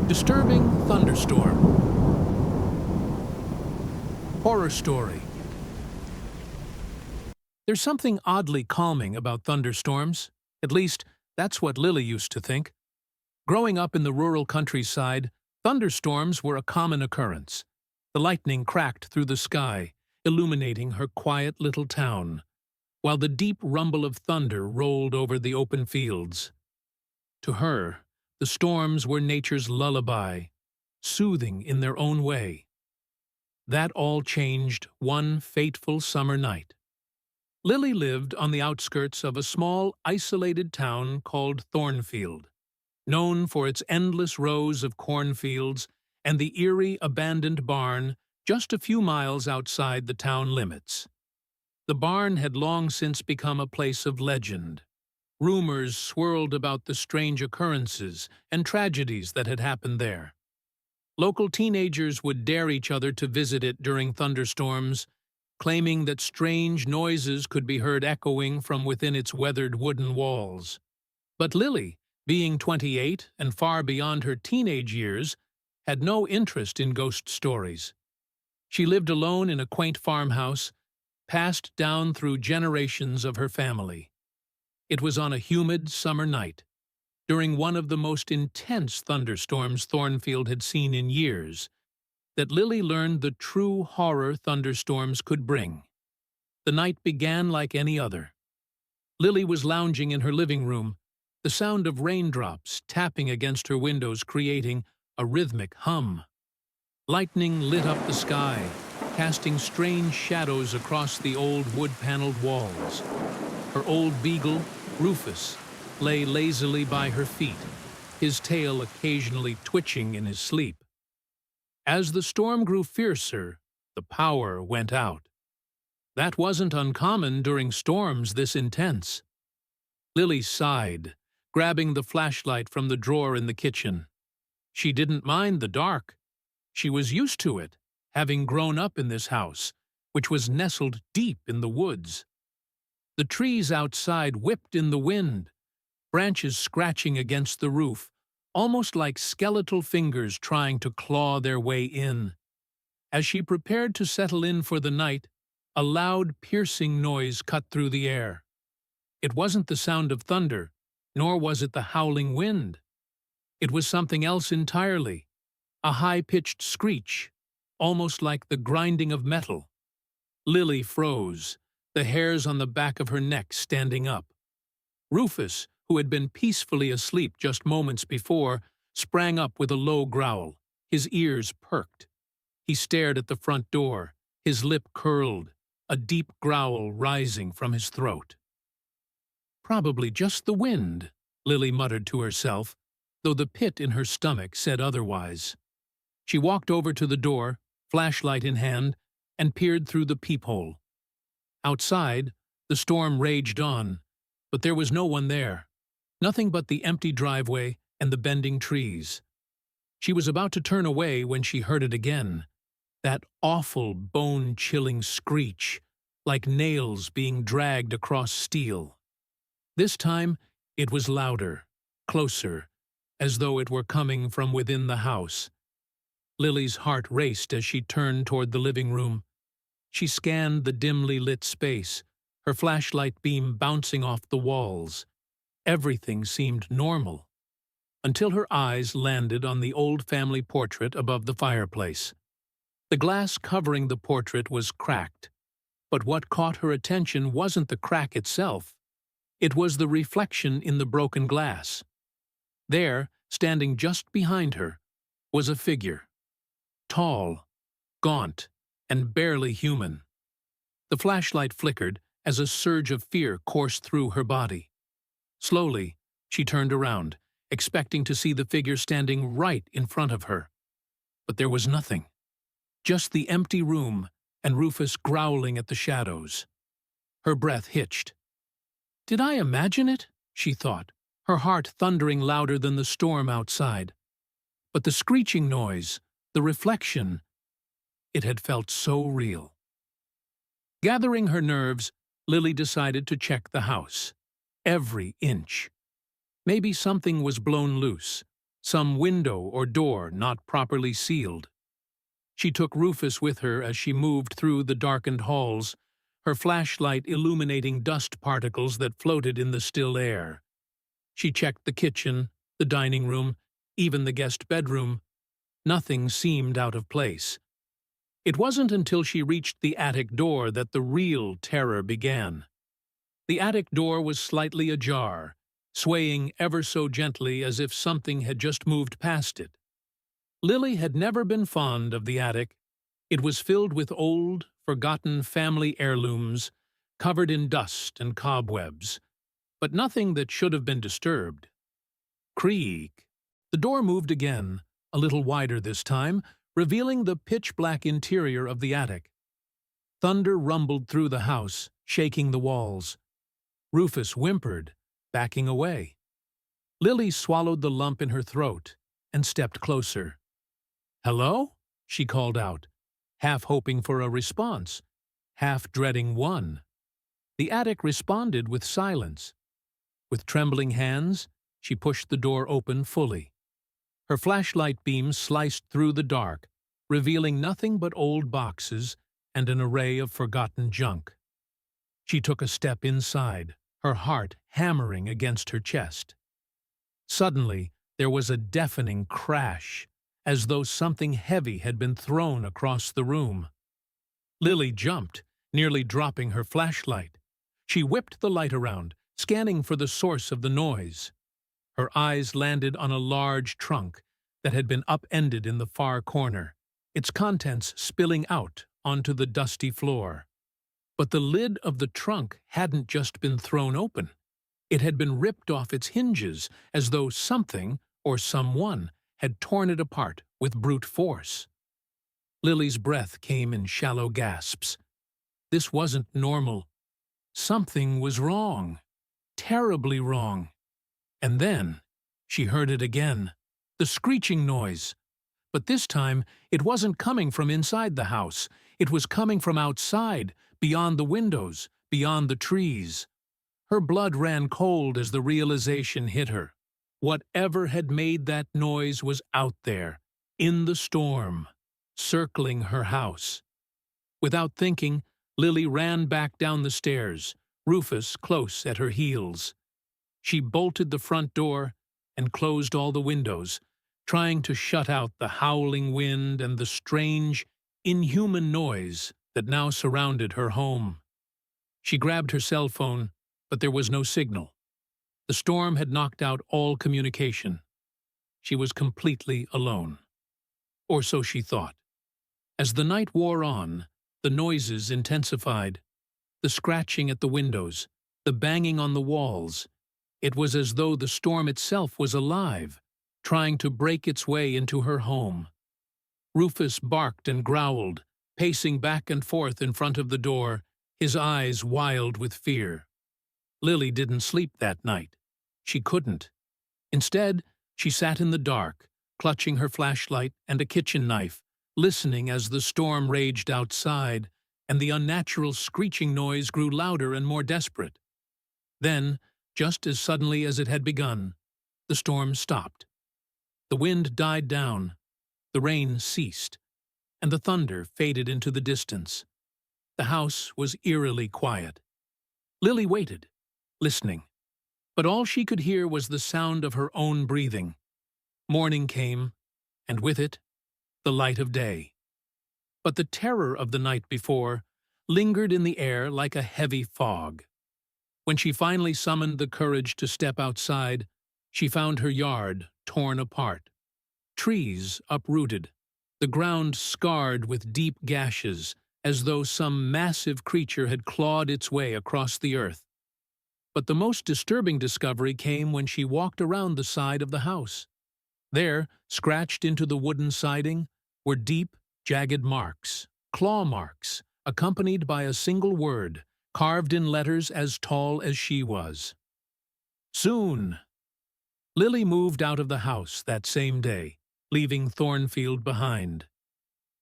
Disturbing thunderstorm. Horror story. There's something oddly calming about thunderstorms. At least, that's what Lily used to think. Growing up in the rural countryside, thunderstorms were a common occurrence. The lightning cracked through the sky, illuminating her quiet little town, while the deep rumble of thunder rolled over the open fields. To her, the storms were nature's lullaby, soothing in their own way. That all changed one fateful summer night. Lily lived on the outskirts of a small, isolated town called Thornfield, known for its endless rows of cornfields and the eerie, abandoned barn just a few miles outside the town limits. The barn had long since become a place of legend. Rumors swirled about the strange occurrences and tragedies that had happened there. Local teenagers would dare each other to visit it during thunderstorms, claiming that strange noises could be heard echoing from within its weathered wooden walls. But Lily, being 28 and far beyond her teenage years, had no interest in ghost stories. She lived alone in a quaint farmhouse, passed down through generations of her family. It was on a humid summer night, during one of the most intense thunderstorms Thornfield had seen in years, that Lily learned the true horror thunderstorms could bring. The night began like any other. Lily was lounging in her living room, the sound of raindrops tapping against her windows creating a rhythmic hum. Lightning lit up the sky, casting strange shadows across the old wood-paneled walls. Her old beagle, Rufus, lay lazily by her feet, his tail occasionally twitching in his sleep. As the storm grew fiercer, the power went out. That wasn't uncommon during storms this intense. Lily sighed, grabbing the flashlight from the drawer in the kitchen. She didn't mind the dark. She was used to it, having grown up in this house, which was nestled deep in the woods. The trees outside whipped in the wind, branches scratching against the roof, almost like skeletal fingers trying to claw their way in. As she prepared to settle in for the night, a loud, piercing noise cut through the air. It wasn't the sound of thunder, nor was it the howling wind. It was something else entirely, a high-pitched screech, almost like the grinding of metal. Lily froze, the hairs on the back of her neck standing up. Rufus, who had been peacefully asleep just moments before, sprang up with a low growl, his ears perked. He stared at the front door, his lip curled, a deep growl rising from his throat. Probably just the wind, Lily muttered to herself, though the pit in her stomach said otherwise. She walked over to the door, flashlight in hand, and peered through the peephole. Outside, the storm raged on, but there was no one there. Nothing but the empty driveway and the bending trees. She was about to turn away when she heard it again, that awful bone-chilling screech, like nails being dragged across steel. This time, it was louder, closer, as though it were coming from within the house. Lily's heart raced as she turned toward the living room. She scanned the dimly lit space, her flashlight beam bouncing off the walls. Everything seemed normal, until her eyes landed on the old family portrait above the fireplace. The glass covering the portrait was cracked, but what caught her attention wasn't the crack itself. It was the reflection in the broken glass. There, standing just behind her, was a figure. Tall, gaunt, and barely human. The flashlight flickered as a surge of fear coursed through her body. Slowly, she turned around, expecting to see the figure standing right in front of her. But there was nothing. Just the empty room and Rufus growling at the shadows. Her breath hitched. Did I imagine it? She thought, her heart thundering louder than the storm outside. But the screeching noise, the reflection, it had felt so real. Gathering her nerves, Lily decided to check the house. Every inch. Maybe something was blown loose, some window or door not properly sealed. She took Rufus with her as she moved through the darkened halls, her flashlight illuminating dust particles that floated in the still air. She checked the kitchen, the dining room, even the guest bedroom. Nothing seemed out of place. It wasn't until she reached the attic door that the real terror began. The attic door was slightly ajar, swaying ever so gently as if something had just moved past it. Lily had never been fond of the attic. It was filled with old, forgotten family heirlooms, covered in dust and cobwebs, but nothing that should have been disturbed. Creak! The door moved again, a little wider this time, revealing the pitch-black interior of the attic. Thunder rumbled through the house, shaking the walls. Rufus whimpered, backing away. Lily swallowed the lump in her throat and stepped closer. "Hello?" she called out, half hoping for a response, half dreading one. The attic responded with silence. With trembling hands, she pushed the door open fully. Her flashlight beam sliced through the dark, revealing nothing but old boxes and an array of forgotten junk. She took a step inside, her heart hammering against her chest. Suddenly, there was a deafening crash, as though something heavy had been thrown across the room. Lily jumped, nearly dropping her flashlight. She whipped the light around, scanning for the source of the noise. Her eyes landed on a large trunk that had been upended in the far corner, its contents spilling out onto the dusty floor. But the lid of the trunk hadn't just been thrown open. It had been ripped off its hinges, as though something, or someone, had torn it apart with brute force. Lily's breath came in shallow gasps. This wasn't normal. Something was wrong. Terribly wrong. And then she heard it again, the screeching noise. But this time it wasn't coming from inside the house. It was coming from outside, beyond the windows, beyond the trees. Her blood ran cold as the realization hit her. Whatever had made that noise was out there, in the storm, circling her house. Without thinking, Lily ran back down the stairs, Rufus close at her heels. She bolted the front door and closed all the windows, trying to shut out the howling wind and the strange, inhuman noise that now surrounded her home. She grabbed her cell phone, but there was no signal. The storm had knocked out all communication. She was completely alone. Or so she thought. As the night wore on, the noises intensified. The scratching at the windows, the banging on the walls. It was as though the storm itself was alive, trying to break its way into her home. Rufus barked and growled, pacing back and forth in front of the door, his eyes wild with fear. Lily didn't sleep that night. She couldn't. Instead, she sat in the dark, clutching her flashlight and a kitchen knife, listening as the storm raged outside, and the unnatural screeching noise grew louder and more desperate. Then, just as suddenly as it had begun, the storm stopped. The wind died down, the rain ceased, and the thunder faded into the distance. The house was eerily quiet. Lily waited, listening, but all she could hear was the sound of her own breathing. Morning came, and with it, the light of day. But the terror of the night before lingered in the air like a heavy fog. When she finally summoned the courage to step outside, she found her yard torn apart. Trees uprooted, the ground scarred with deep gashes, as though some massive creature had clawed its way across the earth. But the most disturbing discovery came when she walked around the side of the house. There, scratched into the wooden siding, were deep, jagged marks, claw marks, accompanied by a single word, carved in letters as tall as she was. Soon. Lily moved out of the house that same day, leaving Thornfield behind.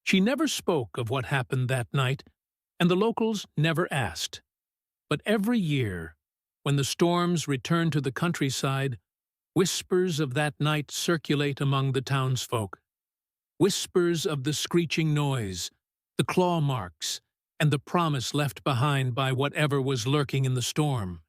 She never spoke of what happened that night, and the locals never asked. But every year, when the storms returned to the countryside, Whispers of that night circulate among the townsfolk. Whispers of the screeching noise, the claw marks, and the promise left behind by whatever was lurking in the storm.